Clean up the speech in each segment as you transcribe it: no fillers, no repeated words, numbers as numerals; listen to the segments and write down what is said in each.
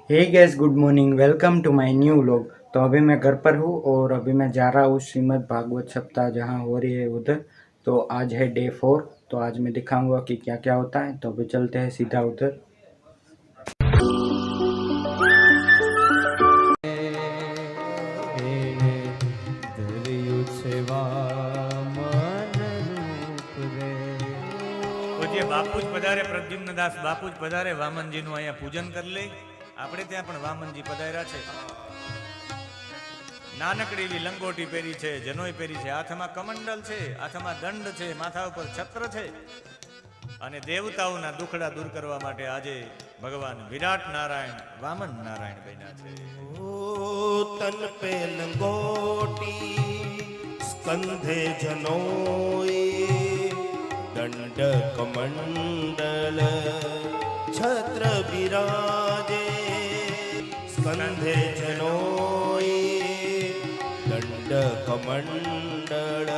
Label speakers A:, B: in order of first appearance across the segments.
A: Hey guys, good morning, welcome to my new vlog. तो अभी मैं घर पर हूँ और अभी मैं जा रहा हूँ श्रीमद् भागवत सप्ताह जहाँ हो रही है उधर। तो आज है डे 4। तो आज मैं दिखाऊंगा कि क्या क्या होता है। तो अभी चलते हैं सीधा उधर।
B: બાપુ જ પધારે, પ્રદ્યુમ્નદાસ બાપુ જ પધારે, વામનજીનું અહીંયા પૂજન કરી લઈ। આપણે ત્યાં પણ વામનજી પધાર્યા છે। નાનકડી એવી લંગોટી પહેરી છે, જનોઈ પહેરી છે, હાથમાં કમંડલ છે, હાથમાં દંડ છે, માથા ઉપર છત્ર છે અને દેવતાઓના દુખડા દૂર કરવા માટે આજે ભગવાન વિરાટ નારાયણ વામન નારાયણ બન્યા છે।
C: ઓ તન પે લંગોટી, સ્કંધે જનોઈ, दंड कमंडल छत्र विराजे, स्कंधे जनोई दंड कमंडल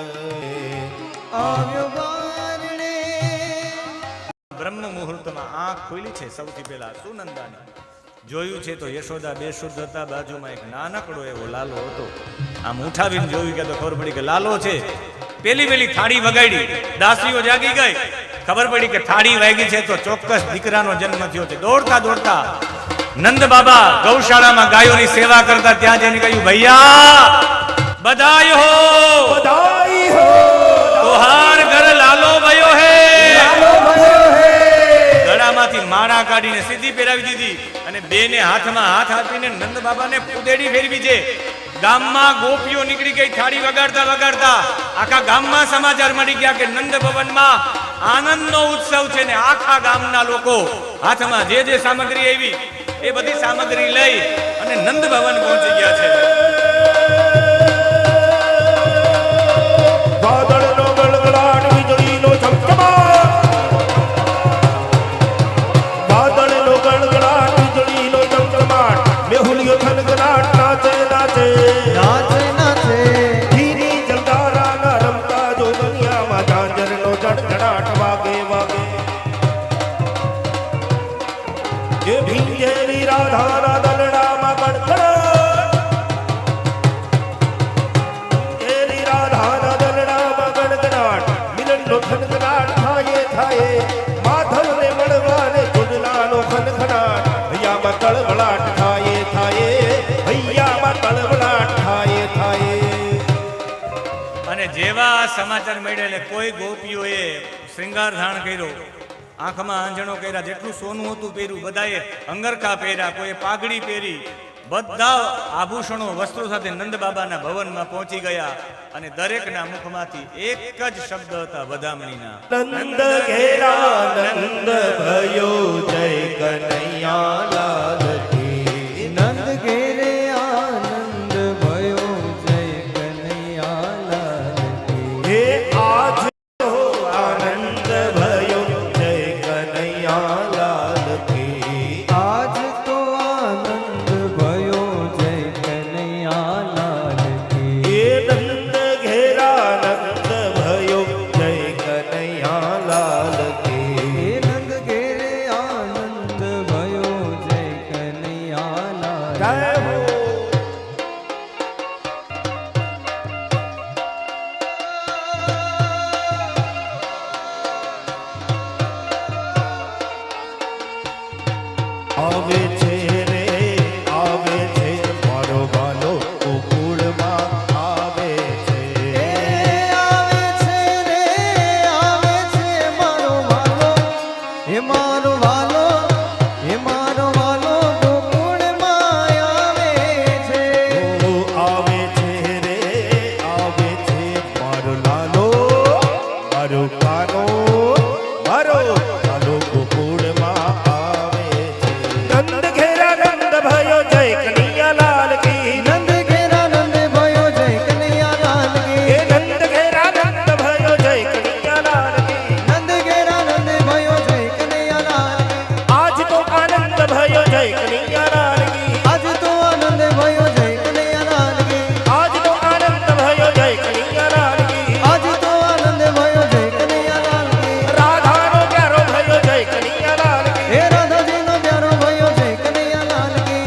C: आव्यवारणे।
B: બ્રહ્મ મુહૂર્તમાં આંખ ખુલી છે। સૌથી પહેલા સુનંદાની જોયું છે તો યશોદા બેશુદ્ધ હતા, બાજુમાં એક નાનકડો એવો લાલો હતો। આમ ઉઠાવીને જોયું કે તો ખબર પડી કે લાલો છે। પેલી થાળી વગાડી, દાસીઓ જાગી ગઈ, ખબર પડી કે થાળી વાગી છે તો ચોક્કસ દીકરાનો જન્મ થયો છે। દોડતા દોડતા નંદ બાબા ગૌશાળામાં ગાયોની સેવા કરતા ત્યાં જઈને કહ્યું, ભૈયા બધાઈ હો,
C: बधाई हो,
B: તોહાર ઘર લાલો ભયો હે।
C: लालो भयो है।
B: ગળામાંથી માળા કાઢીને સીધી પહેરાવી દીધી અને બેને હાથમાં હાથ આપીને નંદ બાબાને ફૂદેડી ફેરવી છે। ગામમાં ગોપીઓ નીકળી ગઈ, થાળી વગાડતા વગાડતા આખા ગામમાં સમાચાર મળી ગયા કે નંદ ભવનમાં આનંદનો ઉત્સવ છે ને આખા ગામના લોકો હાથમાં જે જે સામગ્રી આવી એ બધી સામગ્રી લઈ અને નંદ ભવન પહોંચી ગયા છે।
C: વાદળનો ગળગળાટ, વીજળીનો ચમચમાટ, વાદળનો ગળગળાટ, વીજળીનો ચમચમાટ, મેહુલિયો થનગનાટ, નાચે નાચે
D: નાચે નાચે
C: ધીરી જલધારાના રમતા જો દુનિયામાં ઝાંઝરનો જડજડાટ વાગે વાગે। એ ભીંજેલી રાધાના દલડામાં ગણગણાટ, ભીંજેલી રાધાના દલડામાં ગણગણાટ, મિલનનો ખનખનાટ થાય થાય, માધવને મળવાને ચુડલાનો ખનખનાટ, હૈયામાં કળવળાટ થાય થાય, હૈયામાં કળવળાટ થાય થાય।
B: અને જેવા સમાચાર મળ્યા એટલે કોઈ ગોપીઓએ શ્રૃંગાર ધારણ કર્યો, આંખમાં આંજણો કર્યા, જેટલું સોનું હતું પહેર્યું, બધાએ અંગરખા પહેર્યા, કોઈ પાઘડી પહેરી, બધા આભૂષણો વસ્ત્રો સાથે નંદ બાબાના ભવનમાં પહોંચી ગયા અને દરેકના મુખમાંથી એક જ શબ્દ હતા, વધામણીના,
C: નંદ ઘેરા નંદ भयो જય કનૈયા લાલ કી।
D: નંદ ઘેરે આનંદ भयो જય કનૈયા લાલ કી।
C: હે આજ તો આનંદ भयो જય કનૈયા લાલ કી।
D: આજ તો આનંદ भयो જય કનૈયા લાલ કી।
C: હે નંદ ઘેરા નંદ भयो જય કનૈયા લાલ કી।
D: હે નંદ ઘેરે આનંદ भयो જય કનૈયા લાલ
C: જય હો। આવે છે રે આવે છે મારો વાલો ગોકુળમાં આવે છે।
D: એ આવે છે રે આવે છે મારો વાલો, હે મારો વાલો, હે મારો વાલો ગોકુળમાં આવે છે।
C: ઓ આવે છે રે આવે છે મારો લાલો, મારો કાનો, મારો લાલો ગોકુળમાં આવે છે। નંદ ઘેરા નંદ भयो જય કનૈયા લાલ કી।
D: નંદ ઘેરા નંદ भयो જય કનૈયા લાલ કી।
C: એ નંદ ઘેરા નંદ भयो જય કનૈયા લાલ કી।
D: નંદ ઘેરા નંદ भयो જય કનૈયા લાલ કી।
C: આજ તો આનંદ भयो જય કનૈયા લાલ કી।
D: આજ તો આનંદ भयो જય કનૈયા લાલ કી।
C: આજ તો આનંદ भयो જય કનૈયા લાલ કી।
D: આજ તો આનંદ भयो જય કનૈયા લાલ કી।
C: રાધાનો પ્યારો भयो જય કનૈયા લાલ કી।
D: હે રાધાજીનો પ્યારો भयो જય કનૈયા લાલ કી।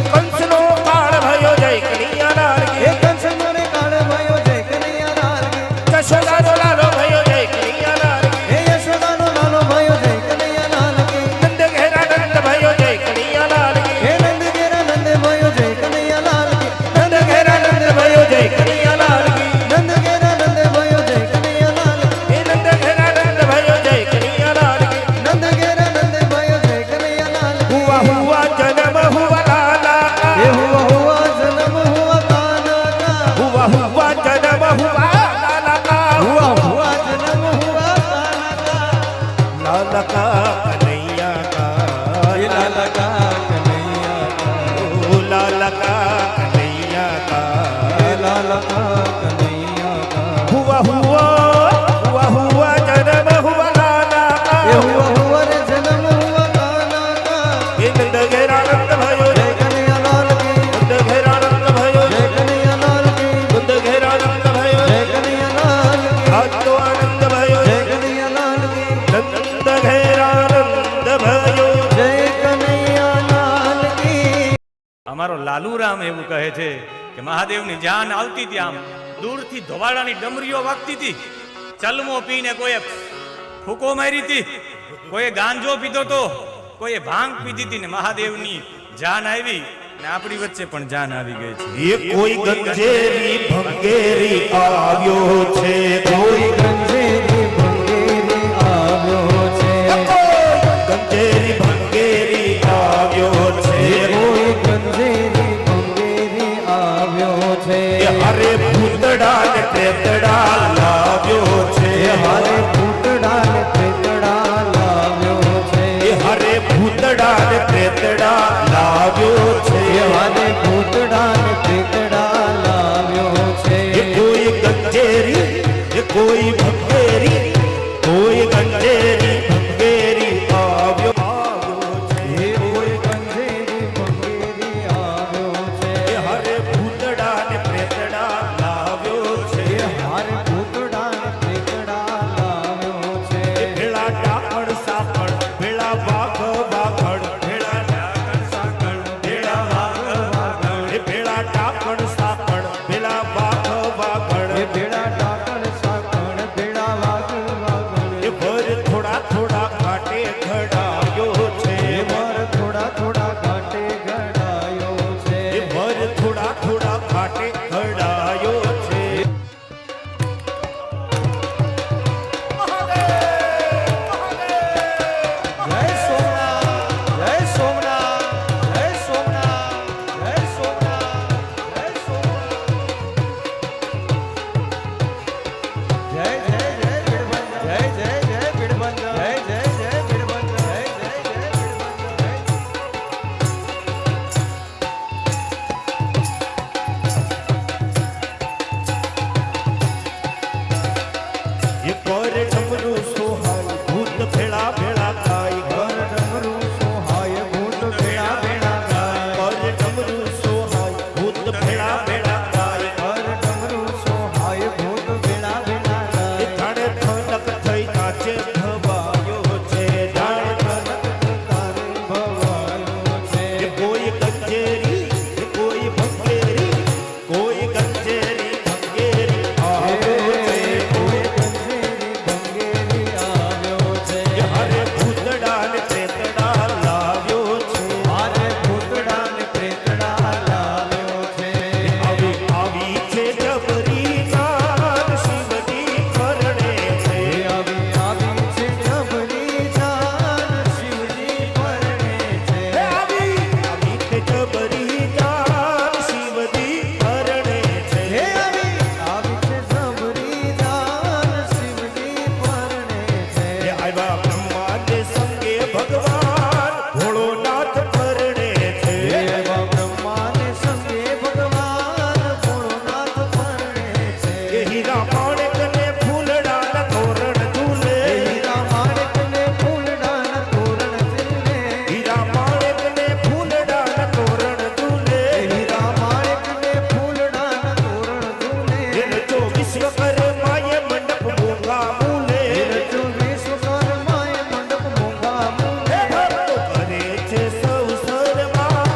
B: અમારો લાલુરામ એવું કહે છે કે મહાદેવની જાન આવતી હતી, આમ દૂરથી ધોવાડાની ડમરીઓ વાગતી હતી, ચલમો પીને કોઈએ ફૂકો મારી હતી, કોઈએ ગાંજો પીધો તો, કોઈએ ભાંગ પીધી હતી, ને મહાદેવની જાન આવી ને આપણી વચ્ચે પણ જાન આવી ગઈ છે.
C: એ કોઈ ગંજેરી ભંગેરી આવ્યો છે,
D: કોઈ ગંજેરી ભંગેરી આવ્યો છે,
C: ગંજેરી ભંગેરી આવ્યો છે,
D: કોઈ ગંજેરી ભંગેરી આવ્યો છે,
C: અરે ભૂતડા ને પ્રેતડા લાવ્યો છે,
D: હારે ભૂતડા ને પ્રેતડા લાવ્યો છે,
C: હરે ભૂતડા ને પ્રેતડા લાવ્યો છે,
D: હારે ભૂતડા ને પ્રેતડા લાવ્યો છે,
C: એ કોઈ ગંજેરી એ કોઈ ભંગેરી, કોઈ ગંજેરી ભંગેરી આવ્યો છે,
D: એ કોઈ ગંજેરી ભંગેરી આવ્યો છે,
C: એ હરે ભૂતડા ને પ્રેતડા લાવ્યો છે,
D: હારે ભૂતડા ને પ્રેતડા લાવ્યો છે,
C: એ ભેળા ડાકણ સાકણ ભેળા વાઘ વાઘણ ભેળા ડાકણ સાકણ ભેળા વાઘ વાઘણ, એ ભેળા ડાકણ સાકણ ભેળા વાઘ વાઘણ,
D: એ ભેળા ડાકણ સાકણ ભેળા વાગણ વાગણ,
C: એ ભર થોડા થોડા કાંટે ઘડાયો છે,
D: એ ભર થોડા થોડા કાંટે ઘડાયો છે,
C: એ ભર થોડા થોડા કાંટે ઘડાયો છે.
D: જય સોમનાથ જય સોમનાથ જય સોમનાથ જય સોમનાથ જય સોમનાથ જય જય જય બિડબંધ જય જય જય બિડબંધ જય જય જય બિડબંધ જય જય જય બિડબંધ
C: એ પર ડમરું સોહાય ભૂત ભેળા ભેળા ખાય,
D: ઘર ડમરું સોહાય ભૂત ભેળા ભેળા ગાય,
C: પર ડમરું સોહાય ભૂત ભેળા ભેળા ખાય,
D: ઘર ડમરું સોહાય ભૂત ભેળા ભેળા
C: એ
D: ગાય,
C: જાણે ઠનક થઈ નાચે ભવાયો છે, જાણે
D: તારે ભવાયો છે,
C: એ કોઈ ગંજેરી એ કોઈ ભંગેરી, કોઈ ગંજેરી ભંગેરી આવ્યો છે,
D: કોઈ ગંજેરી ભંગેરી આવ્યો છે,
C: એ હરે ભૂતડા ને પ્રેતડા લાવ્યો છે,
D: હારે ભૂતડા ને પ્રેતડા લાવ્યો છે,
C: આવી આવી છે જબરી નાદ શિવજી કરણે છે,
D: એ આવી આવી છે જબરી જાન શિવજી પરણે છે,
C: એ આવી આવી છે જબરી નાદ શિવજી કરણે છે,
D: હે આવી આવી છે જબરી જાન શિવજી પરણે છે,
C: એ આવ્યા બ્રહ્માને સંગે ભગવાન ભોળોનાથ પરણે છે,
D: હે એવા બ્રહ્માને સંગે ભગવાન ભોળોનાથ પરણે છે,
C: એ હીરા માણેકને ફૂલડાના તોરણ ઝૂલે,
D: હીરા માણેકને ફૂલડાના તોરણ ઝૂલે,
C: હીરા માણેકને ફૂલડાના તોરણ ઝૂલે,
D: હીરા માણેકને ફૂલડાના તોરણ ઝૂલે,
C: એને જો વિશ્વકર્માએ મંડપ મોંઘા મૂલે,
D: રચો વિશ્વકર્માએ મંડપ મોંઘા
C: એ
D: મૂલે,
C: ભક્તો કરે છે સૌ સરમાં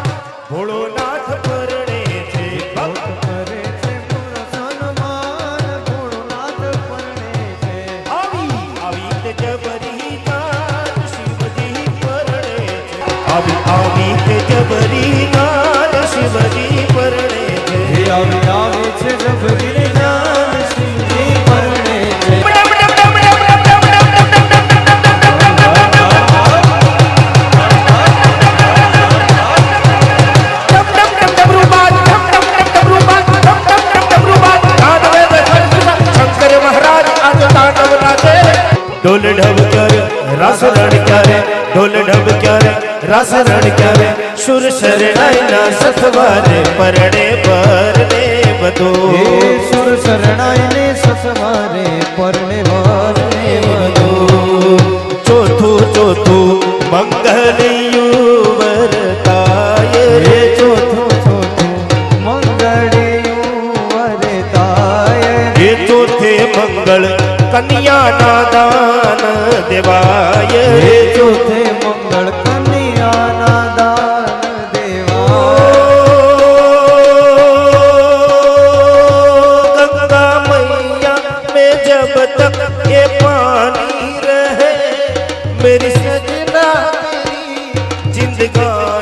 C: ભોળોનાથ પરણે છે,
D: ભક્ત કરે છે પૂર્ણ સન્માન ભોળોનાથ પરણે છે,
C: આવી આવી તે જબરી નાદ શિવજી પરણે છે, આવી આવી તે જબરી નાદ શિવજી પરણે છે,
D: હે આવી આવી છે જબરી જાન શિવજી પરણે છે,
C: શંકર મહારાજ આજ તાંડવ નાચે, ઢોલ ઢબ ક્યારે રસ રણ ક્યારે, ઢોલ ઢબ ક્યારે રસ રણ ક્યારે, સુર શરણાઈના સથવારે પરણે પરને બધો,
D: હે સુર શરણાઈને સસવારે પરણે વરને વધુ,
C: ચોથું ચોથું મંગલિયું વરતાય
D: હે
C: રે,
D: ચોથું ચોથું મંગળિયું વરતાય,
C: એ ચોથે મંગળ કન્યાના દાન દેવાય
D: હે
C: રે,
D: ચોથે મંગળ કન્યાના દાન દેવા,
C: ઓ ગાય